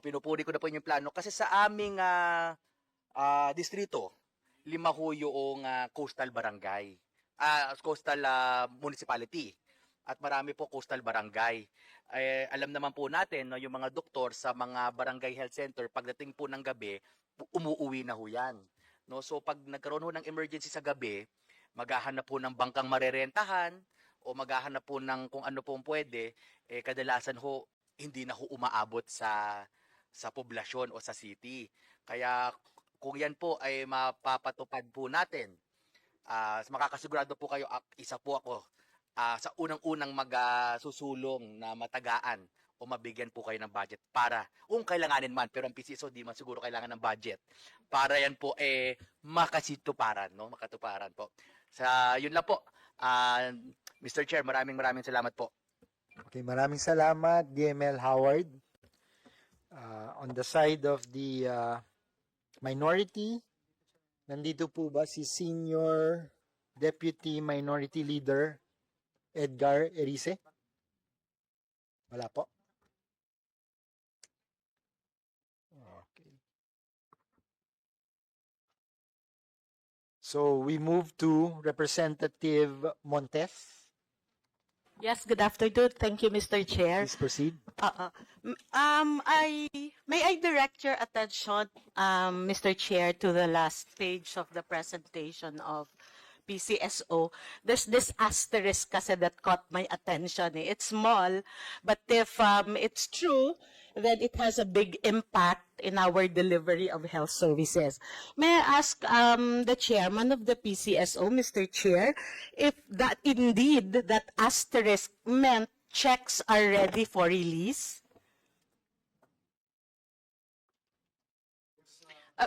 Pinupuri ko na po yung plano kasi sa aming distrito, 5 ho yung coastal barangay, coastal municipality. At marami po coastal barangay. Alam naman po natin, no, yung mga doktor sa mga barangay health center, pagdating po ng gabi, umuuwi na ho yan. No? So pag nagkaroon ho ng emergency sa gabi, maghahanap po ng bangkang marerentahan o maghahanap po ng kung ano pong pwede, kadalasan ho hindi na ho umaabot sa poblasyon o sa city. Kaya kung yan po ay mapapatupad po natin, makakasigurado po kayo, isa po ako sa unang-unang magsusulong na matagaan o mabigyan po kayo ng budget para kung kailanganin man, pero ang PCSO di man siguro kailangan ng budget para yan po makasituparan, no? Makatuparan po. Yun lang po. Mr. Chair, maraming salamat po. Okay, maraming salamat, DML Howard. On the side of the minority, nandito po ba si Senior Deputy Minority Leader Edgar Erice? Wala po. Okay. So we move to Representative Montes. Yes, good afternoon. Thank you, Mr. Chair. Please proceed. May I direct your attention, Mr. Chair, to the last page of the presentation of PCSO. There's this asterisk kasi that caught my attention. It's small, but if it's true, then it has a big impact in our delivery of health services. May I ask the chairman of the PCSO, Mr. Chair, if that indeed that asterisk meant checks are ready for release?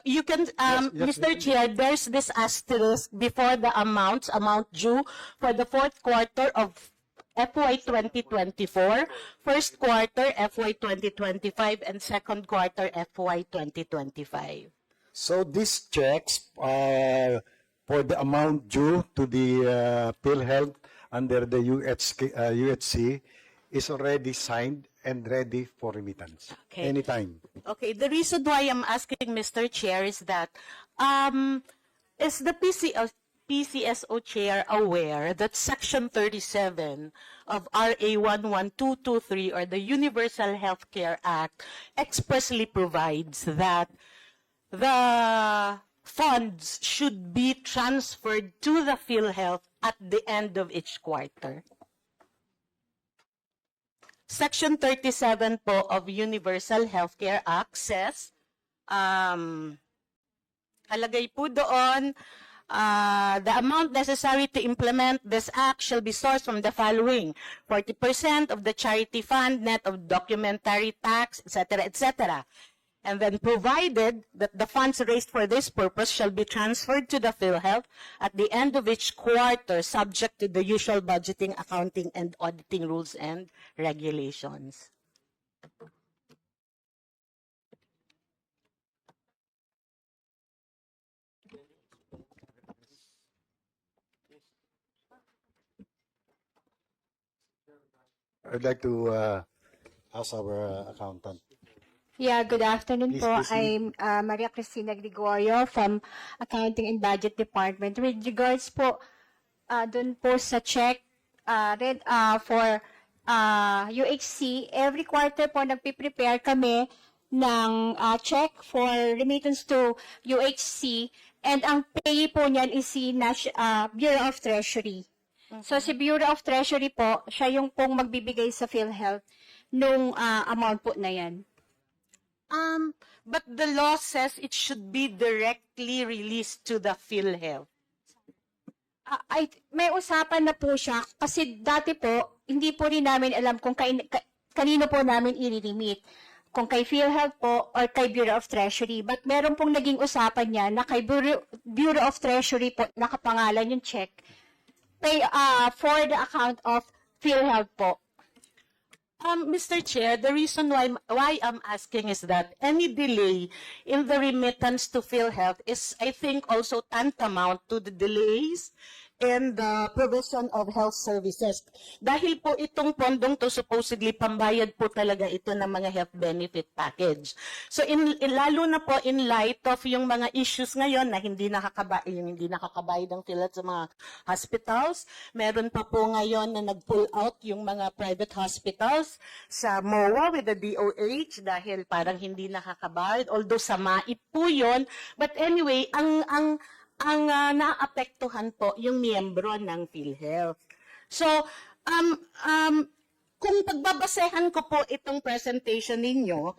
You can, yes, Mr. Chair, there's this asterisk before the amount due for the fourth quarter of FY 2024, first quarter FY 2025, and second quarter FY 2025. So these checks for the amount due to the PhilHealth under the UHC is already signed and ready for remittance anytime. Okay, the reason why I'm asking, Mr. Chair, is that is the PCSO Chair aware that Section 37 of RA 11223 or the Universal Healthcare Act expressly provides that the funds should be transferred to the PhilHealth at the end of each quarter? Section 37 po of Universal Healthcare Act says, halagay po doon, the amount necessary to implement this act shall be sourced from the following: 40% of the charity fund, net of documentary tax, etc., etc. And then provided that the funds raised for this purpose shall be transferred to the PhilHealth at the end of each quarter, subject to the usual budgeting, accounting, and auditing rules and regulations. I'd like to ask our accountant. Yeah, good afternoon Please po. proceed. I'm Maria Cristina Gregorio from Accounting and Budget Department. With regards po dun po sa check for UHC, every quarter po nagpiprepare kami ng check for remittance to UHC, and ang pay po niyan is si Bureau of Treasury. So si Bureau of Treasury po, siya yung pong magbibigay sa PhilHealth nung amount po na yan. But the law says it should be directly released to the PhilHealth. May usapan na po siya kasi dati po, hindi po rin namin alam kung kanino po namin i-remit. Kung kay PhilHealth po or kay Bureau of Treasury. But meron pong naging usapan niya na kay Bureau of Treasury po nakapangalan yung check. Pay for the account of PhilHealth po. Mr. Chair, the reason why I'm asking is that any delay in the remittance to PhilHealth is, I think, also tantamount to the delays and the provision of health services. Dahil po itong pondong to supposedly pambayad po talaga ito ng mga health benefit package. So lalo na po in light of yung mga issues ngayon na hindi nakakabayad ng PhilHealth sa mga hospitals, meron pa po ngayon na nag-pull out yung mga private hospitals sa MOA with the DOH dahil parang hindi nakakabayad, although sa MAIP po yun. But anyway, ang naapektuhan po yung miyembro ng PhilHealth. So, kung pagbabasehan ko po itong presentation ninyo,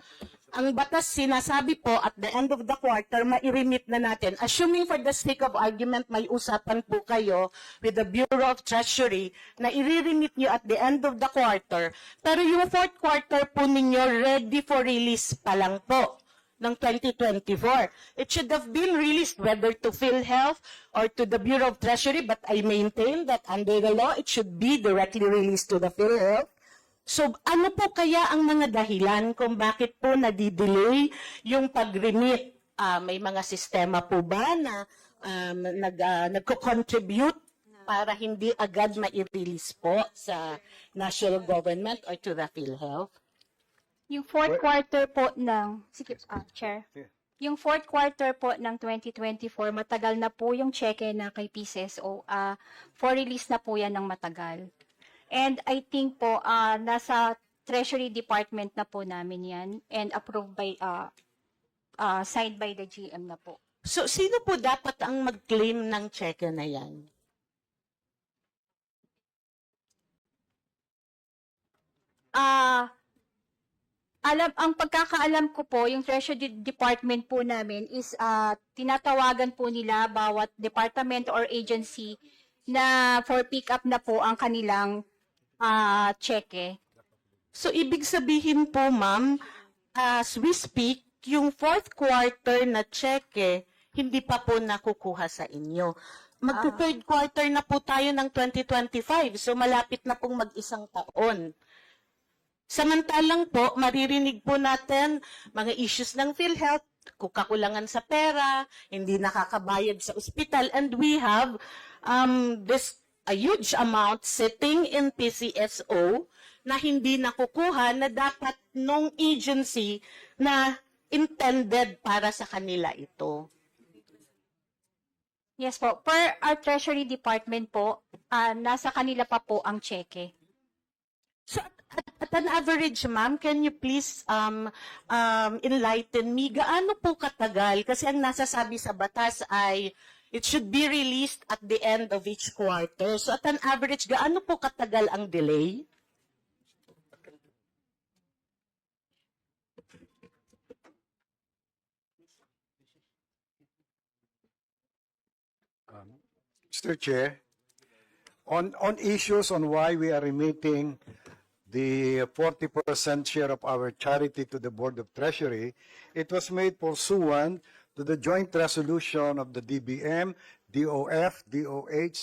ang batas sinasabi po at the end of the quarter, mai-remit na natin. Assuming for the sake of argument, may usapan po kayo with the Bureau of Treasury na i-remit nyo at the end of the quarter. Pero yung fourth quarter po ninyo, ready for release pa lang po ng 2024. It should have been released whether to PhilHealth or to the Bureau of Treasury, but I maintain that under the law, it should be directly released to the PhilHealth. So, ano po kaya ang mga dahilan kung bakit po nadidelay yung pag-remit? May mga sistema po ba na nagko-contribute para hindi agad ma-release po sa national government or to the PhilHealth? Yung fourth quarter po ng, sige, Chair. Yung fourth quarter po ng 2024, matagal na po yung cheque na kay PCSO. For release na po yan ng matagal. And I think po, nasa Treasury Department na po namin yan and approved by, signed by the GM na po. So, sino po dapat ang mag-claim ng cheque na yan? Ang pagkakaalam ko po, yung Treasury Department po namin is tinatawagan po nila bawat department or agency na for pick up na po ang kanilang cheque. So, ibig sabihin po, ma'am, as we speak, yung fourth quarter na cheque, hindi pa po nakukuha sa inyo. Magto-third quarter na po tayo ng 2025, so malapit na pong mag-isang taon. Samantalang po, maririnig po natin mga issues ng PhilHealth, kakulangan sa pera, hindi nakakabayad sa ospital, and we have a huge amount sitting in PCSO na hindi nakukuha na dapat nung agency na intended para sa kanila ito. Yes po, per our Treasury Department po, nasa kanila pa po ang cheque. So, at an average, ma'am, can you please enlighten me? Gaano po katagal? Kasi ang nasasabi sa batas ay it should be released at the end of each quarter. So, at an average, gaano po katagal ang delay? Mr. Chair, on issues on why we are remitting the 40% share of our charity to the Board of Treasury, it was made pursuant to the joint resolution of the DBM, DOF, DOH,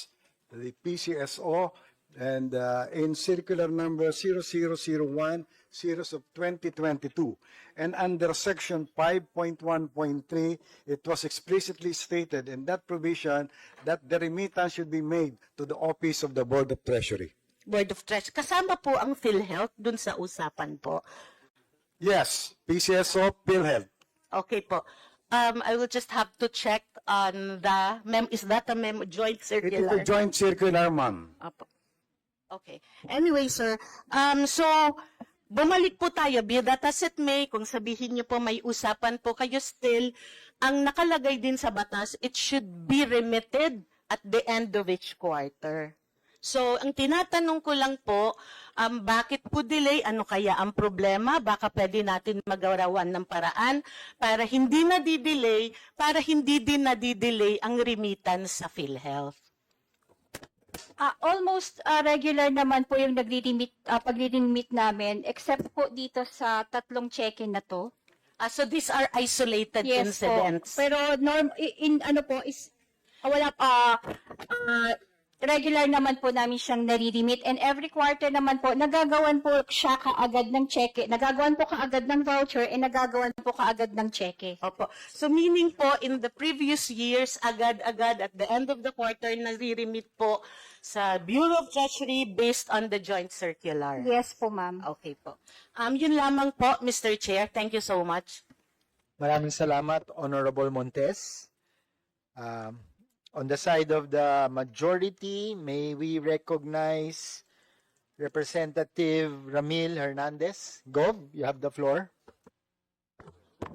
the PCSO, and in circular number 0001, series of 2022. And under section 5.1.3, it was explicitly stated in that provision that the remittance should be made to the office of the Board of Treasury. Board of Treasury. Kasama po ang PhilHealth dun sa usapan po. Yes, PCSO, PhilHealth. Okay po. I will just have to check on the is that a joint It circular? is a joint circular, ma'am. Opo. Okay. Anyway, sir, so bumalik po tayo, be that as it may, kung sabihin niyo po may usapan po kayo still, ang nakalagay din sa batas, it should be remitted at the end of each quarter. So, ang tinatanong ko lang po, bakit po delay? Ano kaya ang problema? Baka pwede natin magarawan ng paraan para hindi na-delay, para hindi din na-delay ang remittance sa PhilHealth. Almost regular naman po yung pagre-remit namin, except po dito sa tatlong check-in na to. So these are isolated Yes po. incidents. Pero wala regular naman po namin siyang nare-remit, and every quarter naman po, nagagawan po siya kaagad ng cheque, nagagawan po kaagad ng voucher, and nagagawan po kaagad ng cheque. Opo. So meaning po, in the previous years, agad-agad at the end of the quarter, nare-remit po sa Bureau of Treasury based on the joint circular. Yes po, ma'am. Okay po. Yun lamang po, Mr. Chair. Thank you so much. Maraming salamat, Honorable Montes. On the side of the majority, may we recognize Representative Ramil Hernandez. Gov, you have the floor.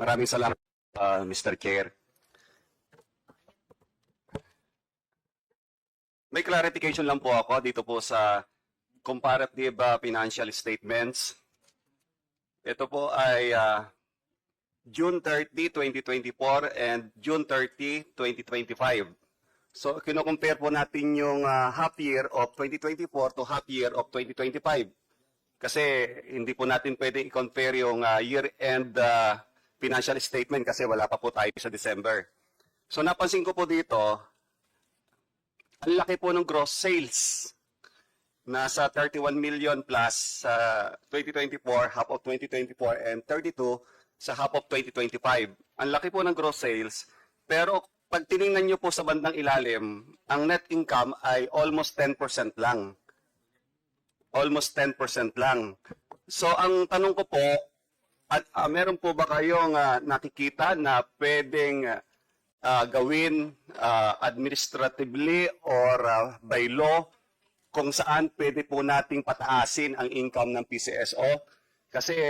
Maraming salamat, Mr. Chair. May clarification lang po ako dito po sa comparative financial statements. Ito po ay June 30, 2024 and June 30, 2025. So, kino-compare po natin yung half year of 2024 to half year of 2025. Kasi hindi po natin pwedeng i-compare yung year-end financial statement kasi wala pa po tayo sa December. So, napansin ko po dito, ang laki po ng gross sales. Nasa 31 million plus sa 2024, half of 2024, and 32 sa half of 2025. Ang laki po ng gross sales, pero pag tiningnan nyo po sa bandang ilalim, ang net income ay almost 10% lang. Almost 10% lang. So, ang tanong ko po, meron po ba kayong nakikita na pwedeng gawin administratively or by law kung saan pwede po nating pataasin ang income ng PCSO? Kasi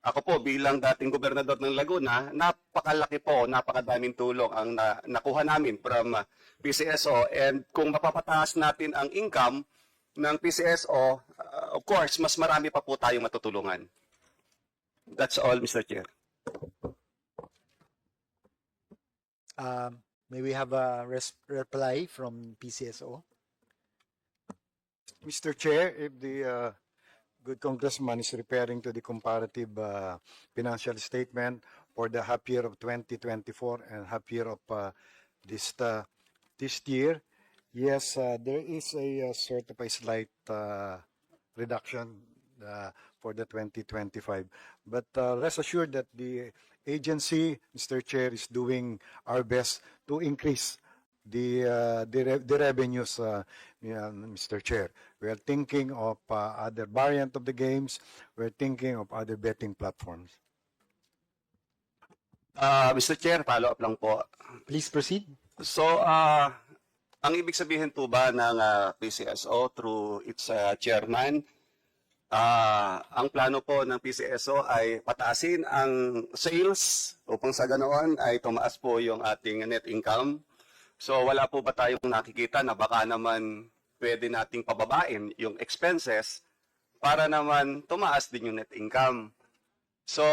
ako po bilang dating gobernador ng Laguna, napakalaki po, napakadaming tulong ang nakuha namin from PCSO, and kung mapapataas natin ang income ng PCSO, of course, mas marami pa po tayong matutulungan. That's all, Mr. Chair. May we have a reply from PCSO? Mr. Chair, if the good congressman is referring to the comparative financial statement for the half year of 2024 and half year of this year, yes, there is a sort of a slight reduction for the 2025. But rest assured that the agency, Mr. Chair, is doing our best to increase the revenues, Mr. Chair. We are thinking of other variant of the games. We're thinking of other betting platforms. Mr. Chair, follow-up lang po. Please proceed. So, ang ibig sabihin po ba ng PCSO through its chairman, ang plano po ng PCSO ay pataasin ang sales upang sa ganoon ay tumaas po yung ating net income. So, wala po ba tayong nakikita na baka naman pwede nating pababain yung expenses para naman tumaas din yung net income? So,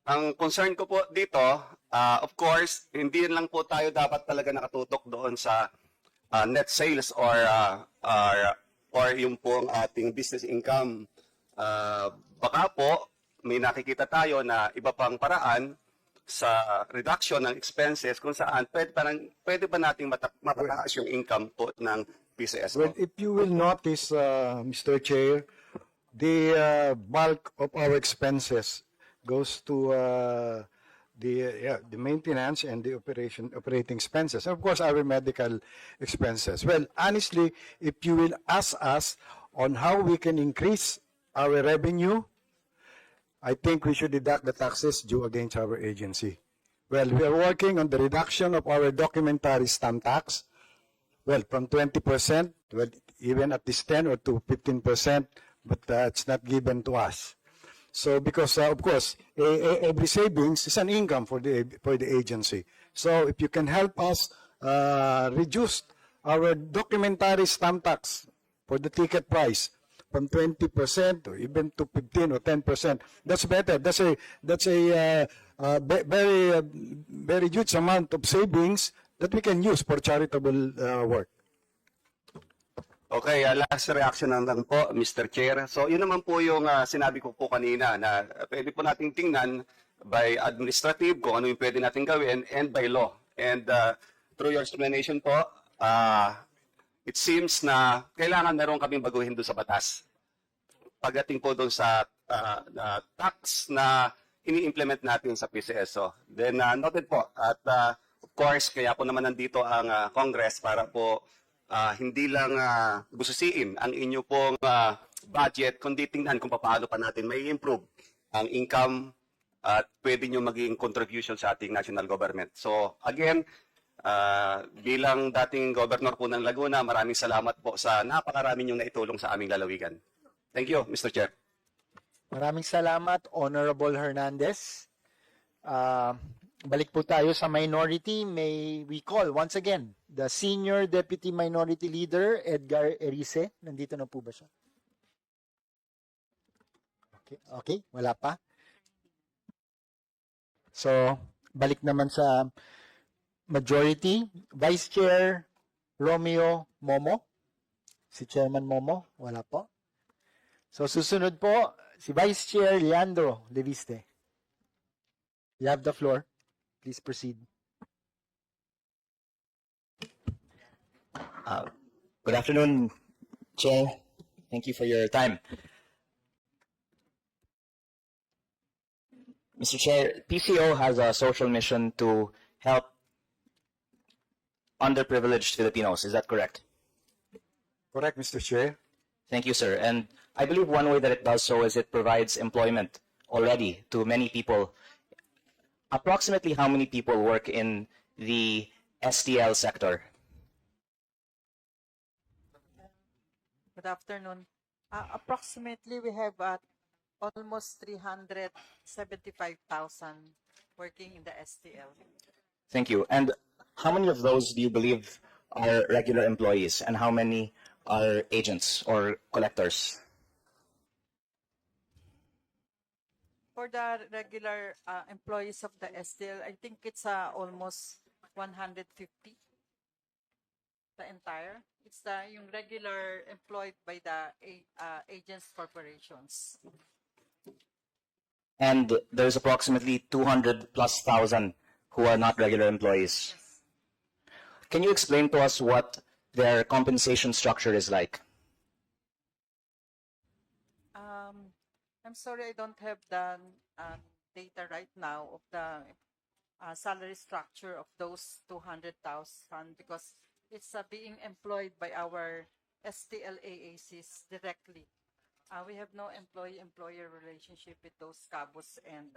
ang concern ko po dito, of course, hindi lang po tayo dapat talaga nakatutok doon sa net sales or yung po ang ating business income. Baka po may nakikita tayo na iba pang paraan sa reduction ng expenses kung saan pwede ba nating mapataas yung income po ng PCSO? Well, if you will notice, Mr. Chair, the bulk of our expenses goes to the maintenance and the operating expenses. Of course, our medical expenses. Well, honestly, if you will ask us on how we can increase our revenue, I think we should deduct the taxes due against our agency. Well, we are working on the reduction of our documentary stamp tax. Well, from 20%, well, even at this 10 or to 15%, but it's not given to us. So, because of course, every savings is an income for the agency. So, if you can help us reduce our documentary stamp tax for the ticket price from 20% or even to 15 or 10%, that's better. That's a very huge amount of savings that we can use for charitable work. Okay, last reaction lang po, Mr. Chair. So, yun naman po yung sinabi ko po kanina na pwede po nating tingnan by administrative kung ano yung pwede nating gawin and by law. And through your explanation po, it seems na kailangan meron kaming baguhin doon sa batas. Pagdating po doon sa tax na ini-implement natin sa PCSO. Then noted po at of course kaya po naman nandito ang Congress para po hindi lang bususiin ang inyo pong budget kundi tingnan kung paano pa natin may improve ang income at pwede nyo maging contribution sa ating national government. So again, bilang dating governor po ng Laguna, maraming salamat po sa napakarami nyong naitulong sa aming lalawigan. Thank you, Mr. Chair. Maraming salamat, Honorable Hernandez. Balik po tayo sa minority. May we call once again the Senior Deputy Minority Leader, Edgar Erice. Nandito na po ba siya? Okay, wala pa. So, balik naman sa majority. Vice Chair Romeo Momo. Si Chairman Momo, wala po. So, susunod po, si Vice Chair Leandro Leviste. You have the floor. Please proceed. Good afternoon, Chair. Thank you for your time. Mr. Chair, PCO has a social mission to help underprivileged Filipinos. Is that correct? Correct, Mr. Chair. Thank you, sir. And I believe one way that it does so is it provides employment already to many people. Approximately how many people work in the STL sector? Good afternoon. Approximately, we have almost 375,000 working in the STL. Thank you. And how many of those do you believe are regular employees and how many are agents or collectors? For the regular employees of the STL, I think it's almost 150. The entire. It's yung regular employed by the agents corporations. And there's approximately 200,000+ who are not regular employees. Yes. Can you explain to us what their compensation structure is like? I'm sorry, I don't have the data right now of the salary structure of those 200,000 because it's being employed by our STL AACs directly. We have no employee-employer relationship with those cabos and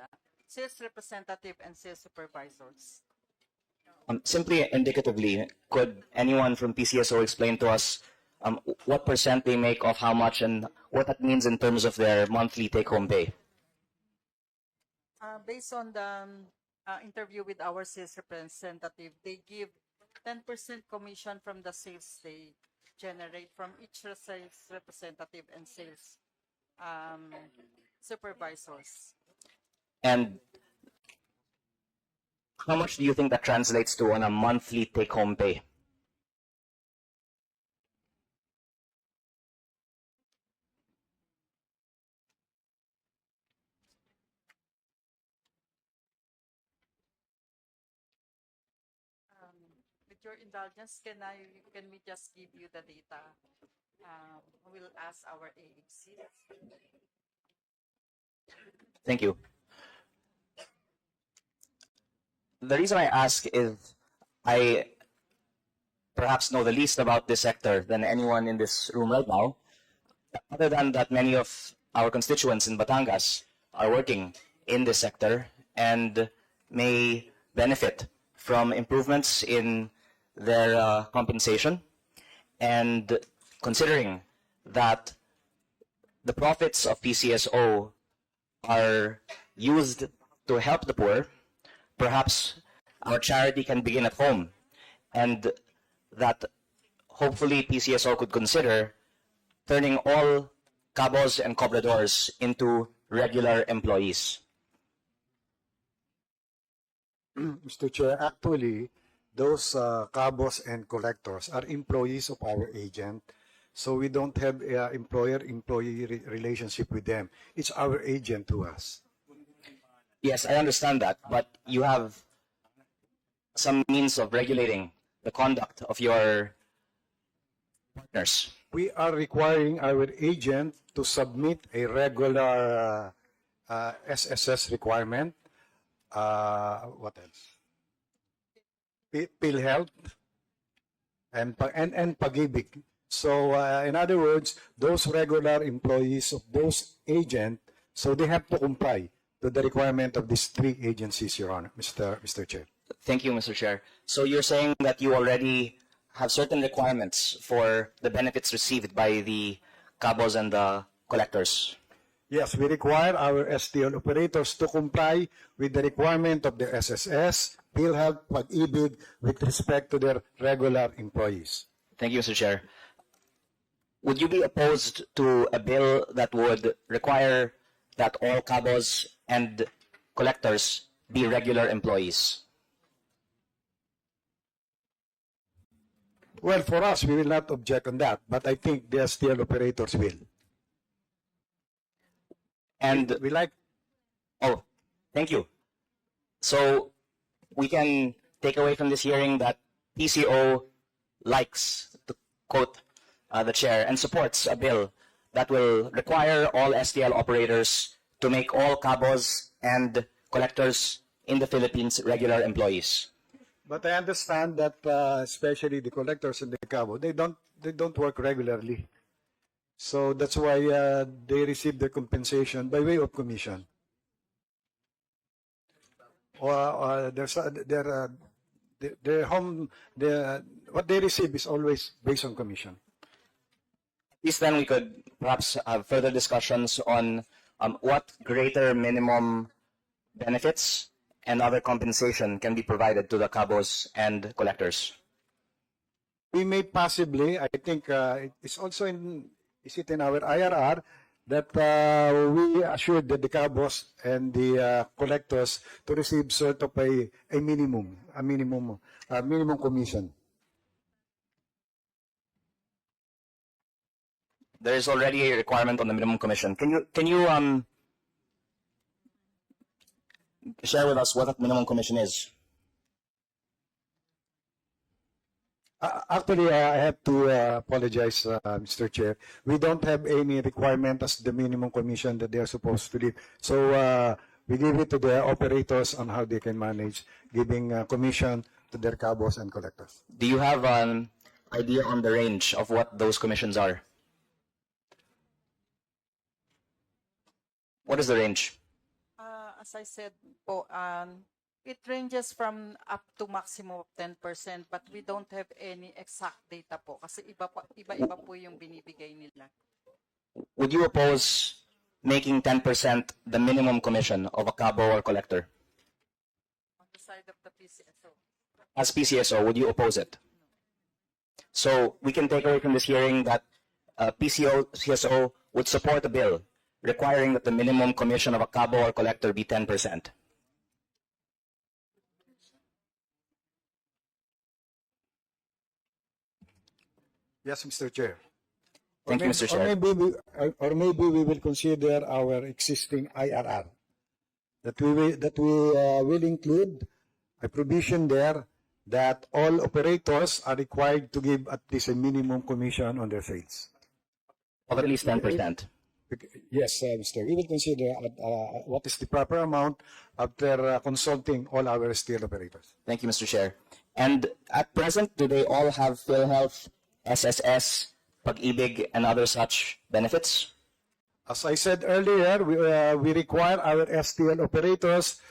sales representative and sales supervisors. Simply indicatively, could anyone from PCSO explain to us what percent they make of how much and what that means in terms of their monthly take-home pay? Based on the interview with our sales representative, they give 10% commission from the sales they generate from each sales representative and sales supervisors. And how much do you think that translates to on a monthly take-home pay? With your indulgence, can we just give you the data? We'll ask our AAC. Thank you. The reason I ask is I perhaps know the least about this sector than anyone in this room right now, other than that many of our constituents in Batangas are working in this sector and may benefit from improvements in their compensation. And considering that the profits of PCSO are used to help the poor, perhaps our charity can begin at home, and that hopefully PCSO could consider turning all cabos and cobradors into regular employees. Mr. Chair, actually, those cabos and collectors are employees of our agent. So we don't have a employer-employee relationship with them. It's our agent to us. Yes, I understand that, but you have some means of regulating the conduct of your partners? We are requiring our agent to submit a regular SSS requirement. What else? PhilHealth and Pag-ibig. So, in other words, those regular employees of those agents, so they have to comply to the requirement of these three agencies, Your Honor, Mr. Chair. Thank you, Mr. Chair. So you're saying that you already have certain requirements for the benefits received by the cabos and the collectors. Yes, we require our STL operators to comply with the requirement of the SSS, PhilHealth, Pag-ibig with respect to their regular employees. Thank you, Mr. Chair. Would you be opposed to a bill that would require that all cabos and collectors be regular employees? Well, for us, we will not object on that, but I think the STL operators will. And We like oh, thank you. So we can take away from this hearing that PCO likes, to quote the chair, and supports a bill that will require all STL operators to make all cabos and collectors in the Philippines regular employees. But I understand that especially the collectors in the Cabo, they don't work regularly. So that's why they receive their compensation by way of commission. Or what they receive is always based on commission. At least then we could perhaps have further discussions on what greater minimum benefits and other compensation can be provided to the cabos and collectors. We may possibly, I think it's also is it in our IRR that we assured the cabos and the collectors to receive sort of a minimum commission. There is already a requirement on the minimum commission. Can you share with us what that minimum commission is? Actually, I have to apologize, Mr. Chair. We don't have any requirement as the minimum commission that they are supposed to give. So we give it to the operators on how they can manage giving commission to their cabos and collectors. Do you have an idea on the range of what those commissions are? What is the range? As I said po, it ranges from up to maximum of 10%, but we don't have any exact data po kasi iba-iba po yung binibigay nila. Would you oppose making 10% the minimum commission of a cabo or collector? On the side of the PCSO. As PCSO, would you oppose it? So we can take away from this hearing that PCSO would support a bill requiring that the minimum commission of a cabo or collector be 10%. Yes, Mr. Chair. Thank you, Mr. Chair. Or maybe we will consider our existing IRR that we will include a provision there that all operators are required to give at least a minimum commission on their sales. Of at least 10%. Yes, Mr. We will consider what is the proper amount after consulting all our steel operators. Thank you, Mr. Chair. And at present, do they all have PhilHealth, SSS, Pag-ibig, and other such benefits? As I said earlier, we require our STL operators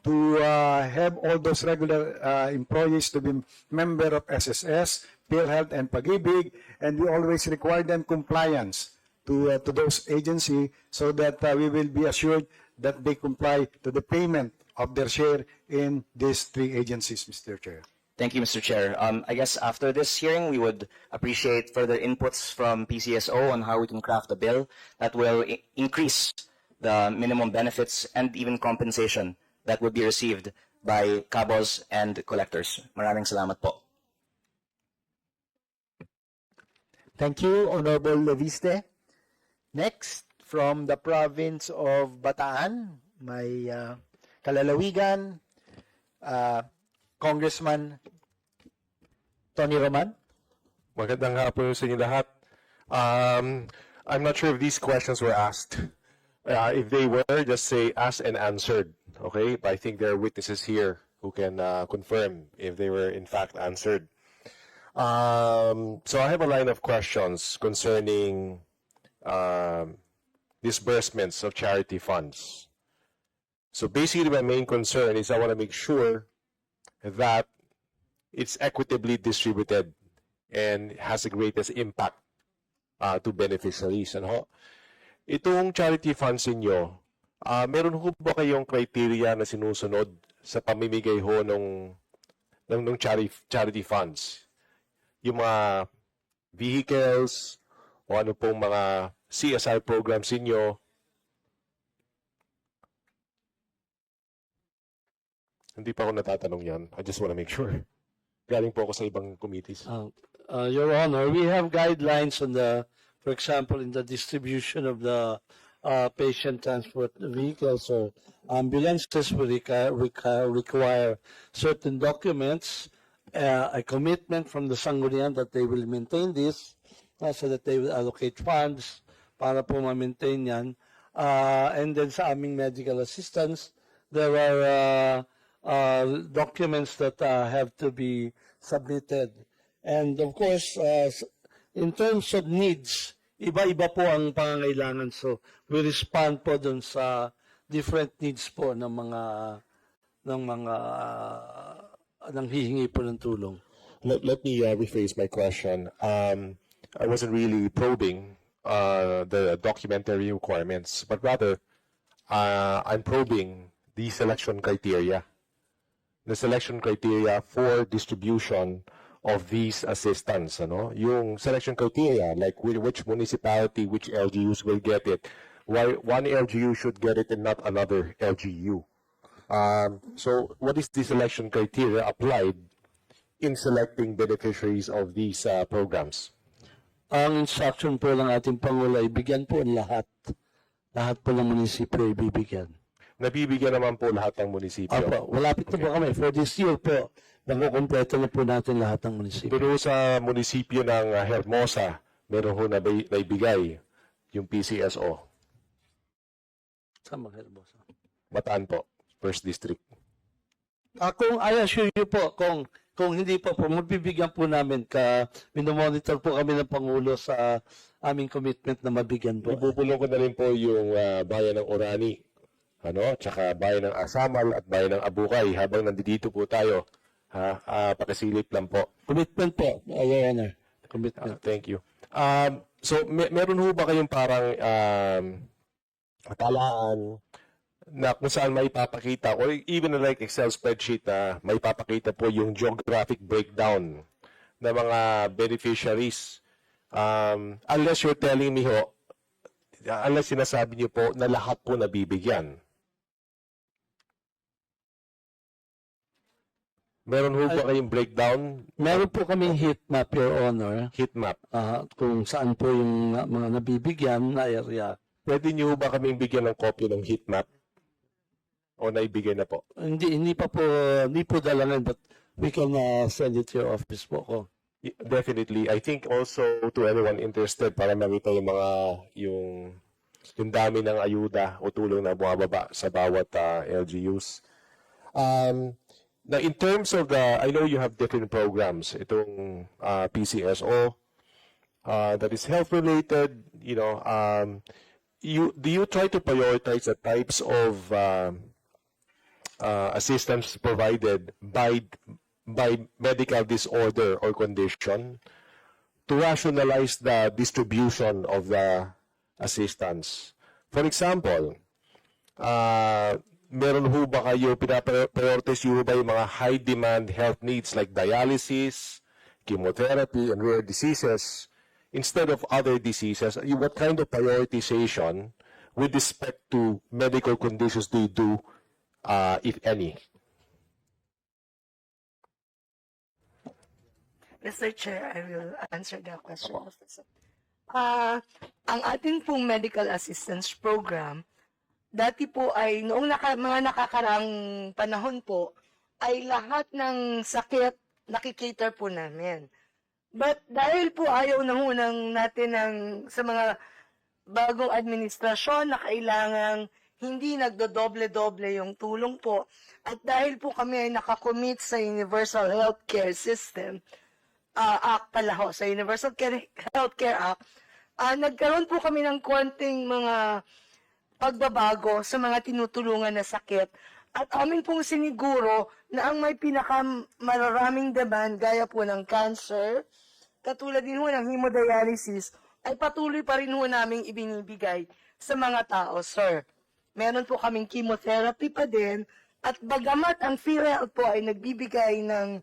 to have all those regular employees to be member of SSS, PhilHealth, and Pag-ibig, and we always require them compliance to those agencies so that we will be assured that they comply to the payment of their share in these three agencies, Mr. Chair. Thank you, Mr. Chair. I guess after this hearing, we would appreciate further inputs from PCSO on how we can craft a bill that will increase the minimum benefits and even compensation that would be received by cabos and collectors. Maraming salamat po. Thank you, Honorable Leviste. Next, from the province of Bataan, may kalalawigan, Congressman Tony Roman. Magandang hapon sa inyo lahat. I'm not sure if these questions were asked. If they were, just say asked and answered. Okay, but I think there are witnesses here who can confirm if they were in fact answered. So I have a line of questions concerning disbursements of charity funds. So basically, my main concern is I want to make sure that it's equitably distributed and has the greatest impact to beneficiaries. Ano? Itong charity funds ninyo, meron ho ba kayong criteria na sinusunod sa pamimigay ho ng charity funds? Yung mga vehicles o ano pong mga CSR programs ninyo? Hindi pa ako natatanong yan. I just want to make sure. Galing po ako sa ibang committees. Your Honor, we have guidelines on for example, in the distribution of the patient transport vehicles or ambulances, we require certain documents, a commitment from the Sangguniang that they will maintain this, so that they will allocate funds para po ma-maintain yan. And then sa aming medical assistance, there are documents that have to be submitted. And of course, in terms of needs, iba-iba po ang pangangailangan. So, we respond po dun sa different needs po ng hihingi po ng tulong. Let me rephrase my question. I wasn't really probing the documentary requirements, but rather I'm probing the selection criteria. The selection criteria for distribution of these assistance, ano? Yung selection criteria, like which municipality, which LGUs will get it, why one LGU should get it and not another LGU. So what is the selection criteria applied in selecting beneficiaries of these programs? Ang instruction po ng ating Pangulo ay bigyan po ang lahat. Lahat po ng munisipyo ibibigyan. Nabibigyan naman po lahat ng munisipyo. Opo, malapit na po kami. For this year po, nakukompleto na po natin lahat ng munisipyo. Pero sa munisipyo ng Hermosa, meron ho na naibigay yung PCSO. Sa mga Hermosa. Bataan po, First District. Kung I assure you po, kung hindi po, mabibigyan po namin minomonitor po kami ng Pangulo sa aming commitment na mabigyan po. Ibubulong ko na rin po yung bayan ng Orani, tsaka bayan ng Asamal at bayan ng Abukay habang nandito po tayo. Pakisilip lang po. Commitment po, Your Honor. Commitment. Thank you. So, meron ho ba kayong parang talaan na kung saan may papakita or even like Excel spreadsheet na may papakita po yung geographic breakdown ng mga beneficiaries? Unless you're telling me ho, unless sinasabi niyo po na lahat po nabibigyan. Meron ho ba kayong breakdown? Meron po kaming heat map, Your Honor. Heat map. Kung saan po yung mga nabibigyan na area. Pwede niyo ba kaming bigyan ng kopya ng heat map? O naibigay na po? Hindi po dalangan, but we can send it to your office po ko. Definitely. I think also to anyone interested para makita yung dami ng ayuda o tulong na bumababa sa bawat LGUs. Now, in terms of I know you have different programs. Itong PCSO that is health related. Do you try to prioritize the types of assistance provided by medical disorder or condition to rationalize the distribution of the assistance? For example, meron ho ba kayo, pinaprioritize ho ba yung mga high demand health needs like dialysis, chemotherapy, and rare diseases instead of other diseases? What kind of prioritization with respect to medical conditions do you do, if any? Mr. Chair, I will answer the question. Ang ating pong medical assistance program, dati po ay noong mga nakakarang panahon po, ay lahat ng sakit nakikater po namin. But dahil po ayaw na ho natin sa mga bagong administrasyon na kailangang hindi nagdodoble-doble yung tulong po, at dahil po kami ay nakakommit sa Universal Healthcare System, Act pala ho, sa Universal Healthcare Act, nagkaroon po kami ng konting mga pagbabago sa mga tinutulungan na sakit. At amin pong siniguro na ang may pinakamararaming demand gaya po ng cancer, katulad din ho ng hemodialysis, ay patuloy pa rin ho naming ibinibigay sa mga tao, sir. Meron po kaming chemotherapy pa din, at bagamat ang PhilHealth po ay nagbibigay ng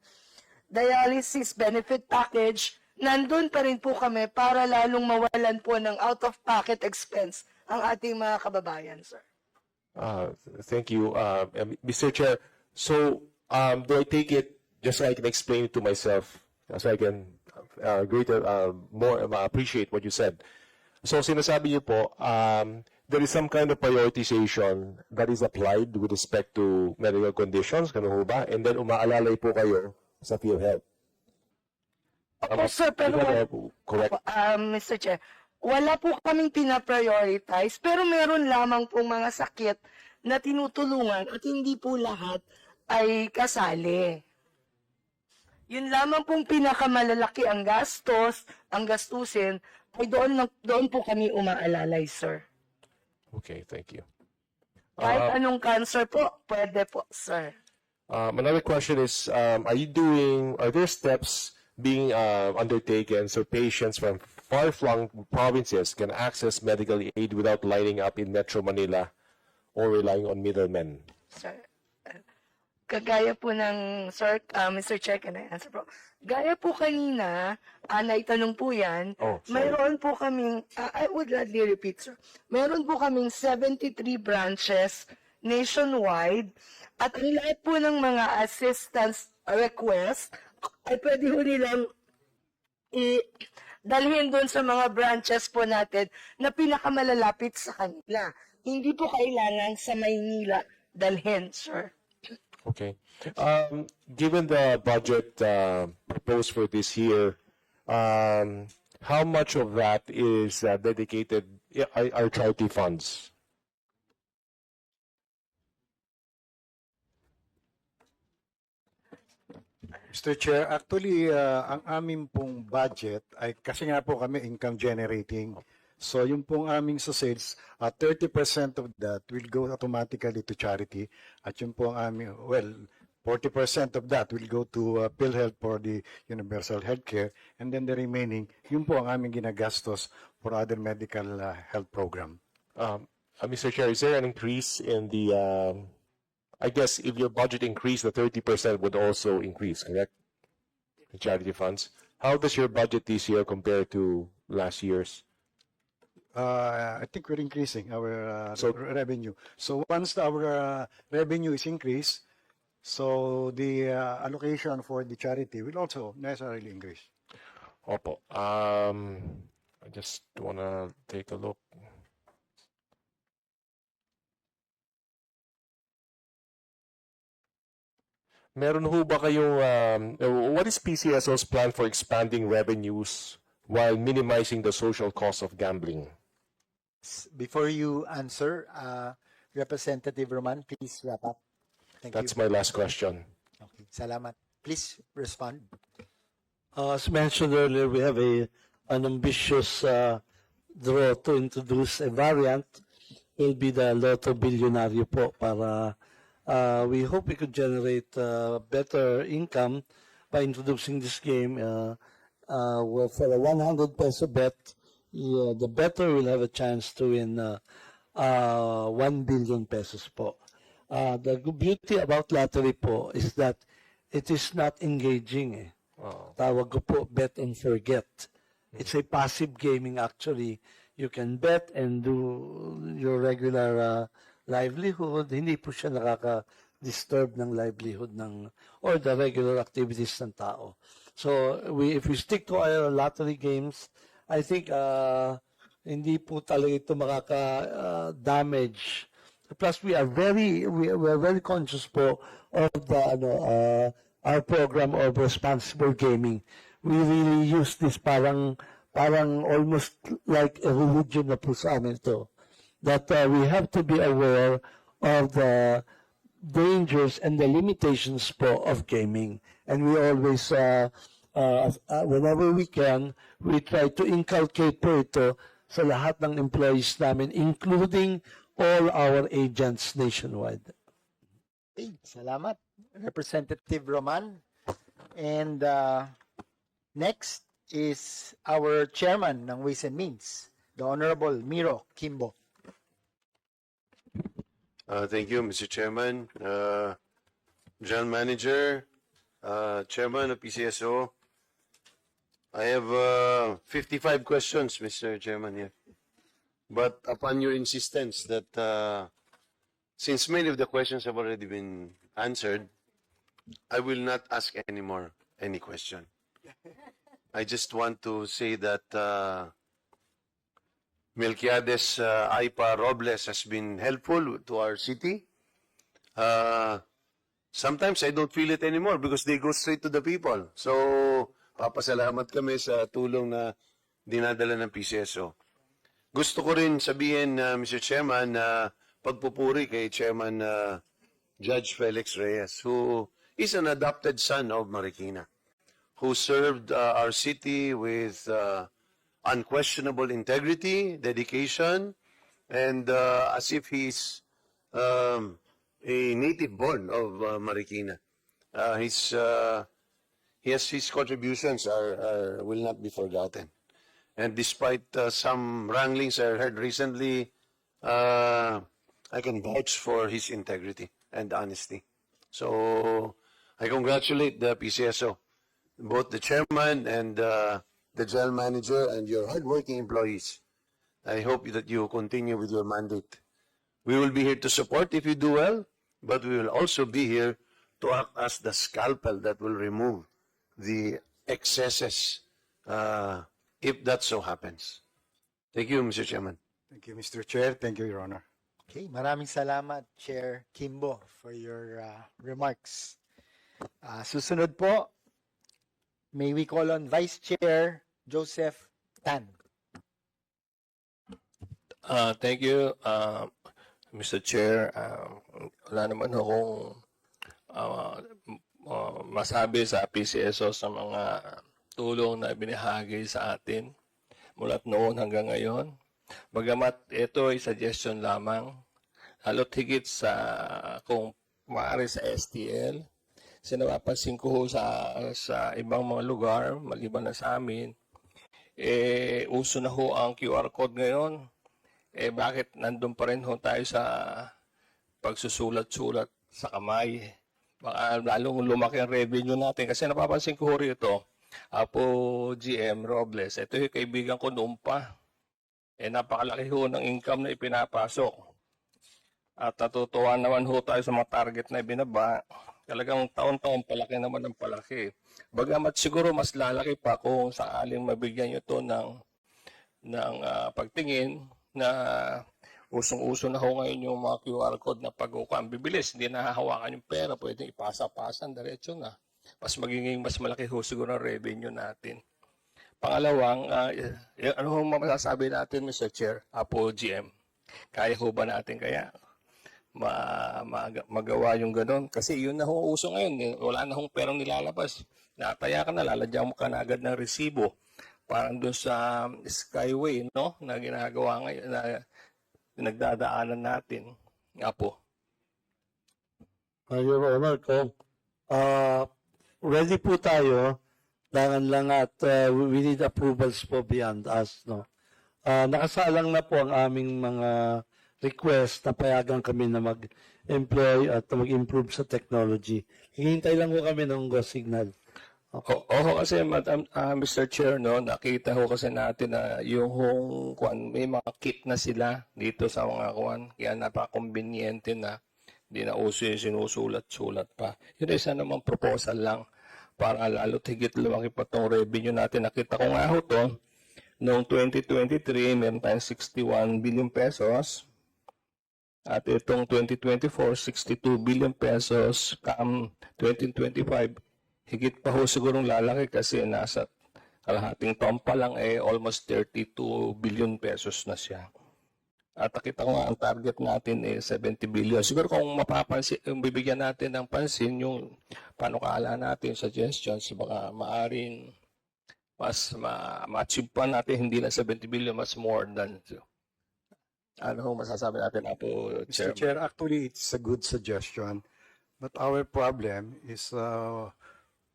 dialysis benefit package, nandun pa rin po kami para lalong mawalan po ng out-of-pocket expense ang ating mga kababayan, sir. Thank you, Mr. Chair. So, do I take it just so I can explain it to myself, so I can more appreciate what you said? So, sinasabi niyo po, there is some kind of prioritization that is applied with respect to medical conditions, ganun ho ba? And then umaalalay po kayo sa PhilHealth. Opo, sir, pero Correct. Mr. Chair, wala po kaming pinaprioritize, pero meron lamang pong mga sakit na tinutulungan at hindi po lahat ay kasali. Yun lamang pong pinakamalalaki ang gastos, ang gastusin, ay doon po kami umaalalay, sir. Okay, thank you. Kahit anong cancer po, pwede po, sir. Another question is, are there steps being undertaken so patients from far-flung provinces can access medical aid without lining up in Metro Manila or relying on middlemen? Sir, kagaya po ng, sir, Mr. Chair, can I answer po? Gaya po kanina, naitanong po yan, Oh, sorry. mayroon po kaming, I would gladly repeat, sir, mayroon po kaming 73 branches nationwide, at ang lahat po ng mga assistance request ay pwede ho nilang dalhin doon sa mga branches po natin na pinakamalalapit sa kanila. Hindi po kailangan sa Maynila dalhin, sir. Okay. Given the budget proposed for this year, how much of that is dedicated, are charity funds? Mr. Chair, actually, ang aming pong budget ay kasi nga po kami income generating. So yung pong aming sa sales, 30% of that will go automatically to charity. At yung pong aming, 40% of that will go to PhilHealth for the universal healthcare. And then the remaining, yun po ang aming ginagastos for other medical health program. Mr. Chair, is there an increase in the, I guess if your budget increased, the 30% would also increase, correct? The charity funds. How does your budget this year compare to last year's? I think we're increasing our revenue. So once our revenue is increased, so the allocation for the charity will also necessarily increase. Opo. I just want to take a look. Meron ho ba kayong, what is PCSO's plan for expanding revenues while minimizing the social cost of gambling? Before you answer, Representative Roman, please wrap up. Thank That's you. my last question. Okay, salamat. Please respond. As mentioned earlier, we have an ambitious draw to introduce a variant. Will be the Lotto Billionario po para we hope we could generate better income by introducing this game. Where for a 100 peso bet, the bettor will have a chance to win 1 billion pesos po. The beauty about lottery po is that it is not engaging. Tawag ko po, bet and forget. It's a passive gaming actually. You can bet and do your regular livelihood. Hindi po siya nakaka-disturb ng livelihood or the regular activities ng tao. So if we stick to our lottery games, I think hindi po talaga ito makaka-damage. Plus we are very conscious po of the our program of responsible gaming. we really use this parang almost like a religion na po sa amin ito. That we have to be aware of the dangers and the limitations po of gaming. And we always, whenever we can, we try to inculcate po ito sa lahat ng employees namin, including all our agents nationwide. Okay, salamat, Representative Roman. And next is our chairman ng Ways and Means, the Honorable Miro Kimbo. Thank you, Mr. Chairman. General Manager, Chairman of PCSO. I have 55 questions, Mr. Chairman, here. But upon your insistence that since many of the questions have already been answered, I will not ask any question. I just want to say that Melquiades Aipa Robles has been helpful to our city. Sometimes I don't feel it anymore because they go straight to the people. So, papasalamat kami sa tulong na dinadala ng PCSO. Gusto ko rin sabihin, Mr. Chairman, na pagpupuri kay Chairman Judge Felix Reyes, who is an adopted son of Marikina, who served our city with unquestionable integrity, dedication, and as if he's a native born of Marikina. His contributions will not be forgotten. And despite some wranglings I heard recently, I can vouch for his integrity and honesty. So I congratulate the PCSO, both the chairman and the general manager and your hardworking employees. I hope that you continue with your mandate. We will be here to support if you do well, but we will also be here to act as the scalpel that will remove the excesses if that so happens. Thank you, Mr. Chairman. Thank you, Mr. Chair. Thank you, Your Honor. Okay, maraming salamat, Chair Kimbo, for your remarks. Susunod po, may we call on Vice Chair Joseph Tan. Thank you, Mr. Chair. Wala naman akong masabi sa PCSO sa mga tulong na binahagi sa atin mula noon hanggang ngayon. Bagamat ito ay suggestion lamang, halot higit sa kung maaari sa STL, sinapapansin ko sa ibang mga lugar, maliban na sa amin, uso na ho ang QR code ngayon. Bakit nandun pa rin ho tayo sa pagsusulat-sulat sa kamay? Baka lalong lumaki ang revenue natin. Kasi napapansin ko rito, Apo GM Robles, ito yung kaibigan ko noon pa. Napakalaki ho ng income na ipinapasok. At natutuwa naman ho tayo sa mga target na ibinaba. Talagang taon-taon palaki naman ang palaki. Bagamat siguro mas lalaki pa kung saaling mabigyan nyo ito ng pagtingin na usong-uso na ho ngayon yung mga QR code na pag-ukan. Bibilis, hindi nahahawakan yung pera, pwedeng ipasa-pasan, diretso na. Mas malaki ho siguro ang revenue natin. Pangalawang, ano ho masasabi natin, Mr. Chair, Apo GM? Kaya ho ba natin kaya magawa yung ganun? Kasi yun na ho uso ngayon. Wala na hong perang nilalabas. Nataya ka na, lalagyan mo ka na agad ng resibo. Parang doon sa Skyway, no? Na ginagawa ngayon, na pinagdadaanan natin. Apo. Your Honor, ready po tayo. Dangan lang at we need approvals po beyond us, no? Nakasalang na po ang aming mga request na payagan kami na mag-employ at mag-improve sa technology. Hihintay lang po kami ng go signal. Oo, kasi Mr. Chair, no, nakita ho kasi natin na yung may mga kit na sila dito sa mga kaya napaka-conveniente na hindi na uso yung sinusulat-sulat pa. Yun isa namang proposal lang para lalo higit lumaki pa itong revenue natin. Nakita ko nga ho to, noong 2023, meron tayong 61 billion pesos. At itong 2024, 62 billion pesos. 2025, higit pa ho sigurong lalaki kasi nasa kalahating taon pa lang almost 32 billion pesos na siya. At nakita ko nga ang target natin 70 billion. Siguro kung mapapansin, bibigyan natin ng pansin yung panukala natin, suggestions, baka maaring mas ma-achieve pa natin hindi na 70 billion, mas more than. Ano masasabi natin, Apo Mr. Chairman? Chair, actually, it's a good suggestion. But our problem is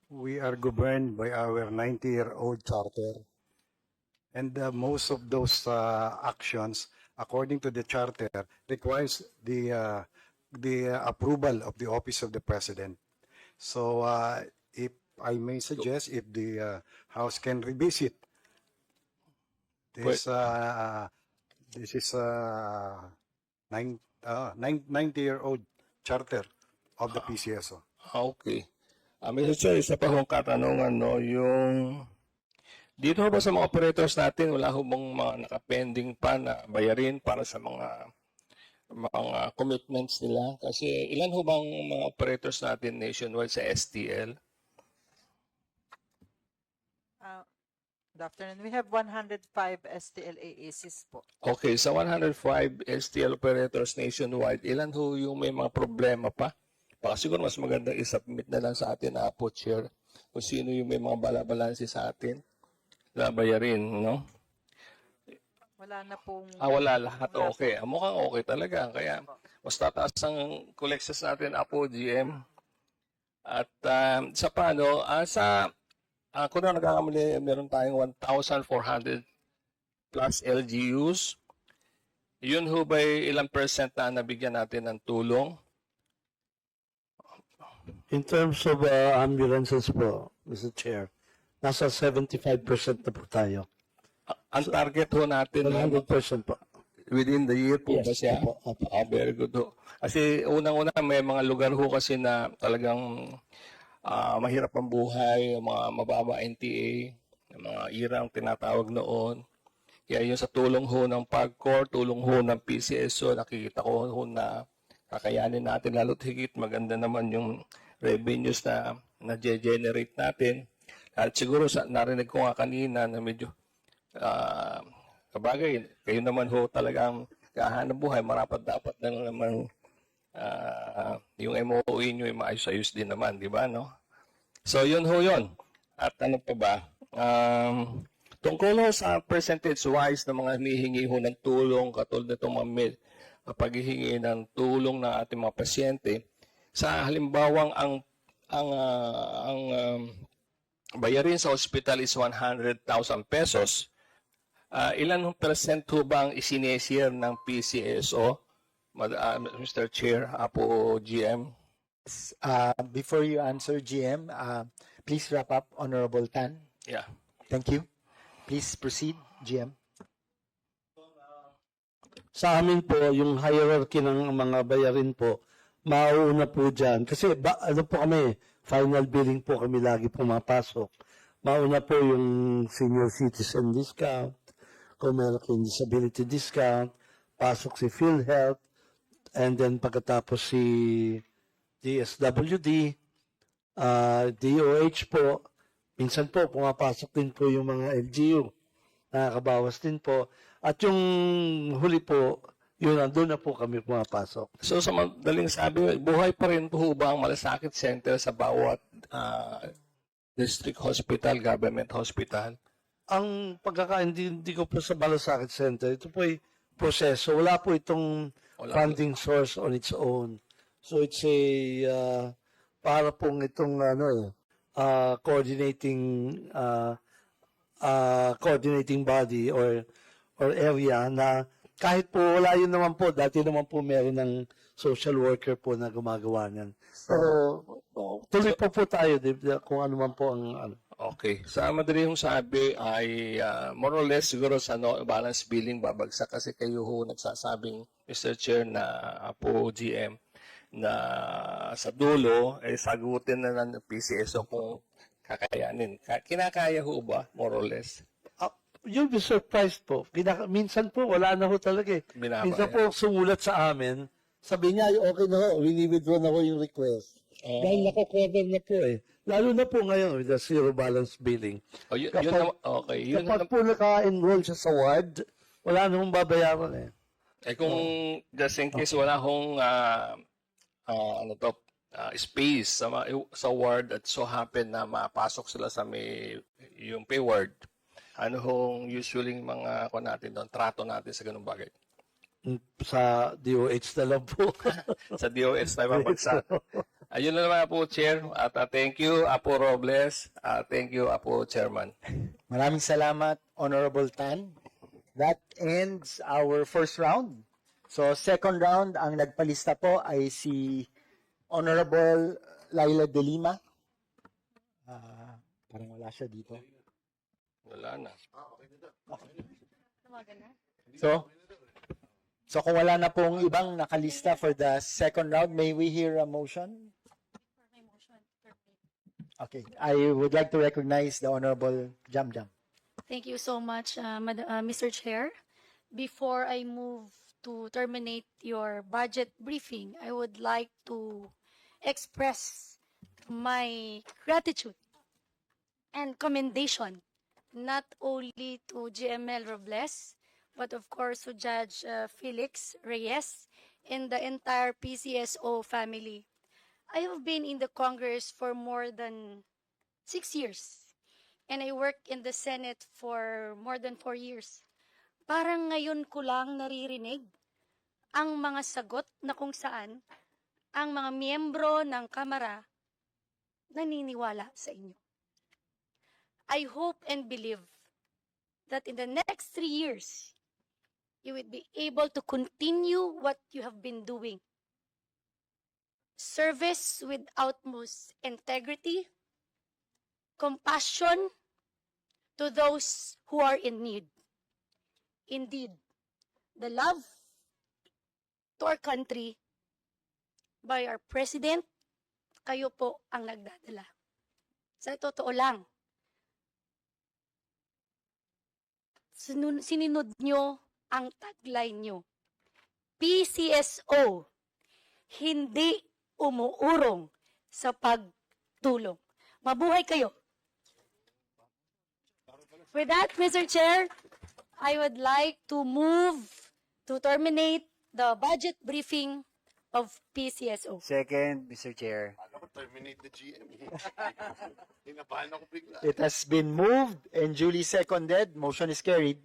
we are governed by our 90-year-old charter. And most of those actions, according to the charter, requires the approval of the office of the president. So if I may suggest, if the House can revisit this, this is a 90-year-old charter of the PCSO. Okay. Mr. Chair, isa pa hong katanungan, no, yung dito ba sa mga operators natin, wala ho bang mga nakapending pa na bayarin para sa mga commitments nila? Kasi ilan ho bang mga operators natin nationwide sa STL? Good afternoon. We have 105 STL AACs po. Okay, sa 105 STL operators nationwide, ilan ho yung may mga problema pa? Baka siguro mas maganda i-submit na lang sa atin, Apo Chair, kung sino yung may mga balabalansi sa atin na bayarin, no? Wala na pong... Wala lahat. Okay. Mukhang okay talaga. Kaya mas tataas ang collections natin, Apo GM. At sa paano, kung na nagkakamali, meron tayong 1,400 plus LGUs. Yun ho ba ilang percent na nabigyan natin ng tulong? In terms of ambulances po, Mr. Chair, nasa 75% na po tayo. Ang target ho natin 100% po. within the year po ba siya? Opo. Very good ho. Kasi unang-una may mga lugar ho kasi na talagang mahirap ang buhay, mga mababa NTA, mga irang tinatawag noon. Kaya yun sa tulong ho ng PAGCOR, tulong ho ng PCSO, nakikita ko ho na kakayanin natin, lalo't higit maganda naman yung revenues na na-generate natin. At siguro narinig ko nga kanina na medyo kabagay, kayo naman ho talagang kahanap buhay, marapat dapat na naman yung MOE nyo ay maayos-ayos din naman, di ba, no? So, yun ho yun. At ano pa ba? Tungkol ho sa percentage-wise ng mga hinihingi ho ng tulong, katulad nitong mga paghihingi ng tulong ng ating mga pasyente, sa halimbawang ang bayarin sa hospital is 100,000 pesos, ilan percent ho ba ang isinesir ng PCSO? Mr. Chair, Apo GM. Before you answer, GM, please wrap up, Honorable Tan. Yeah. Thank you. Please proceed, GM. Sa amin po, yung hierarchy ng mga bayarin po, mauuna po dyan. Kasi ano po kami, final billing po kami lagi pumapasok. Mauna po yung senior citizen discount, kung meron kayong disability discount, pasok si PhilHealth, and then pagkatapos si DSWD, DOH po, minsan po pumapasok din po yung mga LGU, nakakabawas din po. At yung huli po, yun, doon na po kami pumapasok. So sa madaling sabi, buhay pa rin po ba ang malasakit center sa bawat district hospital, government hospital? Ang hindi ko po sa Malasakit Center, ito po ay proseso. Wala po itong funding source on its own. So it's a para pong itong coordinating body or area na kahit po wala yun naman po, dati naman po meron ng social worker po na gumagawa niyan. Pero tuloy po tayo kung ano man po ang Okay. Sa madali yung sabi ay more or less siguro sa balance billing babagsak kasi kayo ho nagsasabing, Mr. Chair, na Apo GM, na sa dulo ay sagutin na ng PCSO kung kakayanin. Kinakaya ho ba, more or less? You'll be surprised po. Minsan po, wala na ho talaga eh. Minsan po, sumulat sa amin, sabi niya, okay na ho, wini-withdraw na ho yung request. Dahil nako-cover na po eh. Lalo na po ngayon with the zero balance billing. Oh, yun Kapag- naman, okay. Yun Kapag po naka-enroll siya sa ward, wala namang babayaran eh. Eh kung just in case wala akong space sa ward at so happen na mapasok sila sa yung pay ward, ano hong usually mga natin doon, trato natin sa ganung bagay? Sa DOH na lang po. Sa DOS na mapagsa. Ayun na naman po, Chair. At thank you, Apo Robles. Thank you, Apo Chairman. Maraming salamat, Honorable Tan. That ends our first round. So second round, ang nagpalista po ay si Honorable Laila De Lima. Parang wala siya dito. Wala na. So kung wala na pong ibang nakalista for the second round, may we hear a motion? Okay, I would like to recognize the Honorable Jam Jam. Thank you so much, Mr. Chair. Before I move to terminate your budget briefing, I would like to express my gratitude and commendation not only to GML Robles, but of course to Judge Felix Reyes and the entire PCSO family. I have been in the Congress for more than 6 years, and I worked in the Senate for more than 4 years. Parang ngayon ko lang naririnig ang mga sagot na kung saan ang mga miyembro ng Kamara naniniwala sa inyo. I hope and believe that in the next 3 years, you will be able to continue what you have been doing. Service with utmost integrity, compassion to those who are in need. Indeed, the love to our country by our President, kayo po ang nagdadala. Sa totoo lang, sininod nyo ang tagline nyo. PCSO, hindi umuurong sa pagtulong. Mabuhay kayo. With that, Mr. Chair, I would like to move to terminate the budget briefing of PCSO. Second, Mr. Chair. Terminate the GM. Hinabahan ako bigla. It has been moved and duly seconded. Motion is carried.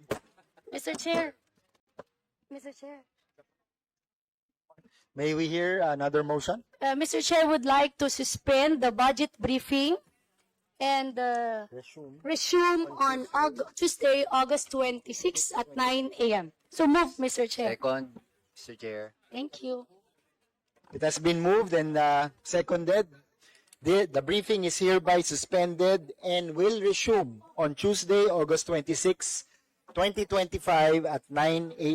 Mr. Chair. Mr. Chair. May we hear another motion? Mr. Chair would like to suspend the budget briefing and resume on Tuesday, August 26 at 9 a.m. So move, Mr. Chair. Second, Mr. Chair. Thank you. It has been moved and seconded. The briefing is hereby suspended and will resume on Tuesday, August 26, 2025 at 9 a.m.